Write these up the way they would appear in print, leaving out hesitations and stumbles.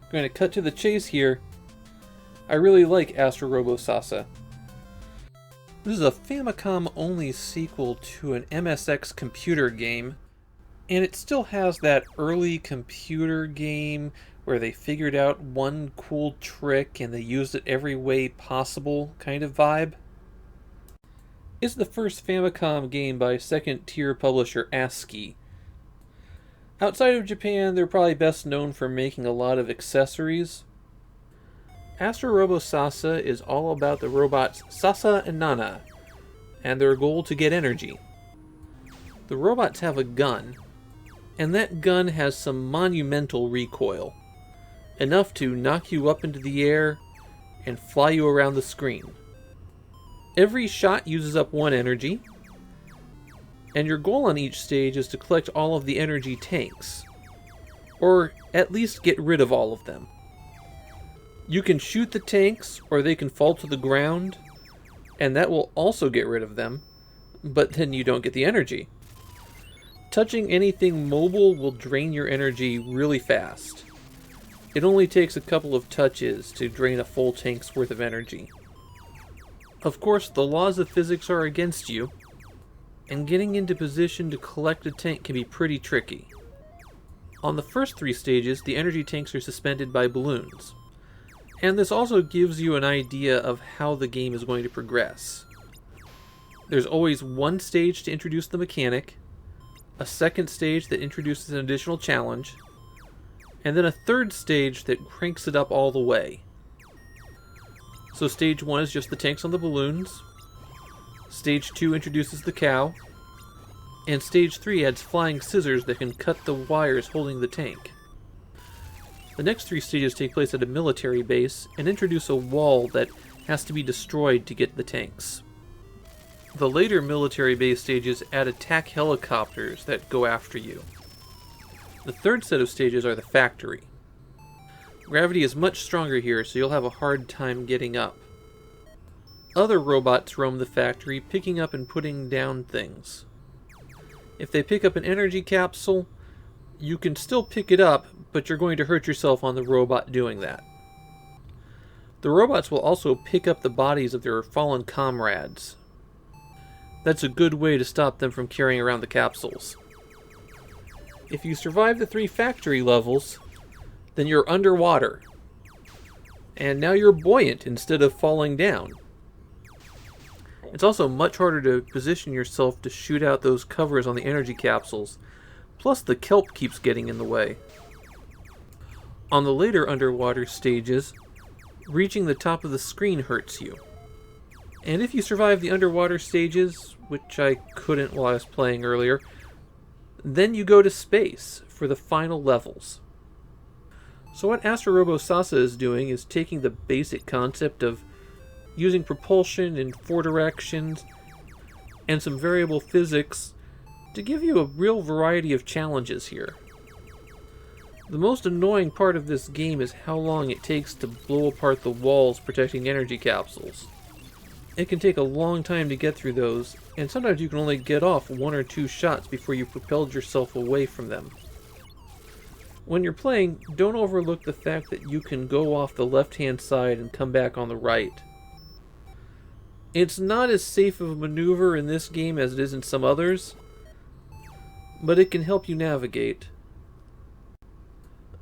I'm going to cut to the chase here. I really like Astro Robos SASA. This is a Famicom-only sequel to an MSX computer game, and it still has that early computer game where they figured out one cool trick and they used it every way possible kind of vibe. It's the first Famicom game by second-tier publisher ASCII. Outside of Japan, they're probably best known for making a lot of accessories. Astro Robos SASA is all about the robots SASA and NANA, and their goal to get energy. The robots have a gun, and that gun has some monumental recoil, enough to knock you up into the air and fly you around the screen. Every shot uses up 1 energy, and your goal on each stage is to collect all of the energy tanks, or at least get rid of all of them. You can shoot the tanks, or they can fall to the ground, and that will also get rid of them, but then you don't get the energy. Touching anything mobile will drain your energy really fast. It only takes a couple of touches to drain a full tank's worth of energy. Of course, the laws of physics are against you, and getting into position to collect a tank can be pretty tricky. On the first 3 stages, the energy tanks are suspended by balloons. And this also gives you an idea of how the game is going to progress. There's always 1 stage to introduce the mechanic, a 2nd stage that introduces an additional challenge, and then a 3rd stage that cranks it up all the way. So stage 1 is just the tanks on the balloons, stage 2 introduces the cow, and stage 3 adds flying scissors that can cut the wires holding the tank. The next 3 stages take place at a military base and introduce a wall that has to be destroyed to get the tanks. The later military base stages add attack helicopters that go after you. The 3rd set of stages are the factory. Gravity is much stronger here, so you'll have a hard time getting up. Other robots roam the factory, picking up and putting down things. If they pick up an energy capsule, you can still pick it up, but you're going to hurt yourself on the robot doing that. The robots will also pick up the bodies of their fallen comrades. That's a good way to stop them from carrying around the capsules. If you survive the 3 factory levels, then you're underwater. And now you're buoyant instead of falling down. It's also much harder to position yourself to shoot out those covers on the energy capsules. Plus the kelp keeps getting in the way. On the later underwater stages, reaching the top of the screen hurts you. And if you survive the underwater stages, which I couldn't while I was playing earlier, then you go to space for the final levels. So what Astro Robos SASA is doing is taking the basic concept of using propulsion in 4 directions and some variable physics to give you a real variety of challenges here. The most annoying part of this game is how long it takes to blow apart the walls protecting energy capsules. It can take a long time to get through those, and sometimes you can only get off 1 or 2 shots before you've propelled yourself away from them. When you're playing, don't overlook the fact that you can go off the left-hand side and come back on the right. It's not as safe of a maneuver in this game as it is in some others, but it can help you navigate.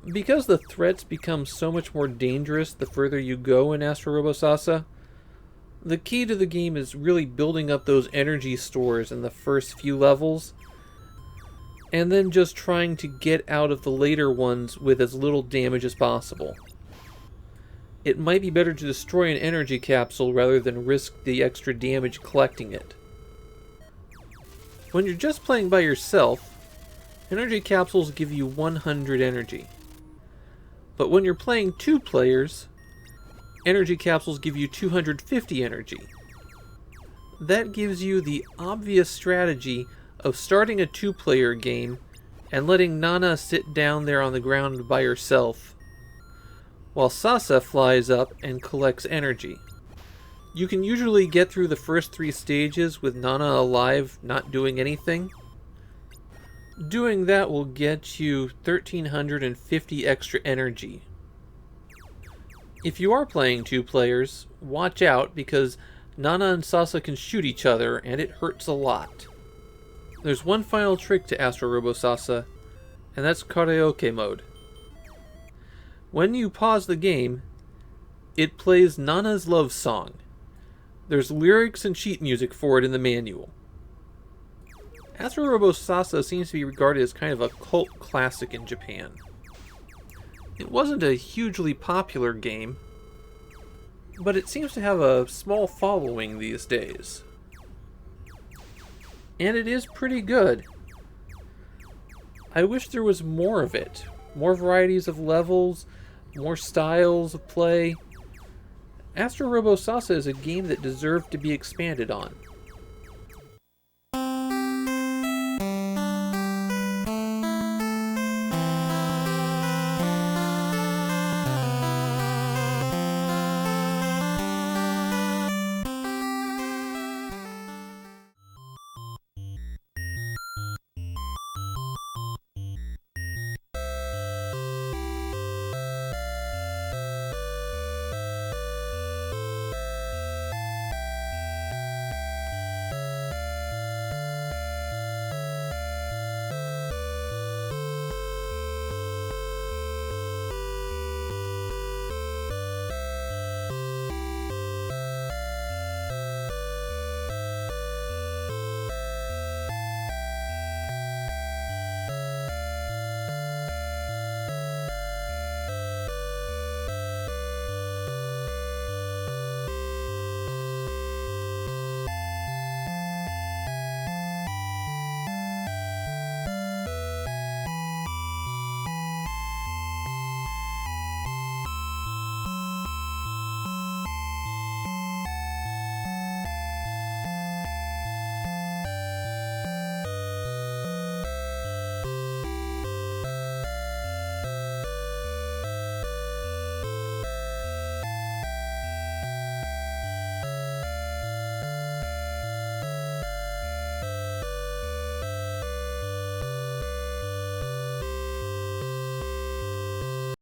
Because the threats become so much more dangerous the further you go in Astro Robos SASA, the key to the game is really building up those energy stores in the first few levels, and then just trying to get out of the later ones with as little damage as possible. It might be better to destroy an energy capsule rather than risk the extra damage collecting it. When you're just playing by yourself, energy capsules give you 100 energy. But when you're playing 2 players, energy capsules give you 250 energy. That gives you the obvious strategy of starting a 2-player game and letting Nana sit down there on the ground by herself, while SASA flies up and collects energy. You can usually get through the first 3 stages with Nana alive, not doing anything. Doing that will get you 1350 extra energy. If you are playing 2 players, watch out because Nana and Sasa can shoot each other and it hurts a lot. There's one final trick to Astro Robos Sasa, and that's karaoke mode. When you pause the game, it plays Nana's love song. There's lyrics and sheet music for it in the manual. Astro Robos Sasa seems to be regarded as kind of a cult classic in Japan. It wasn't a hugely popular game, but it seems to have a small following these days. And it is pretty good. I wish there was more of it. More varieties of levels, more styles of play. Astro Robos Sasa is a game that deserved to be expanded on.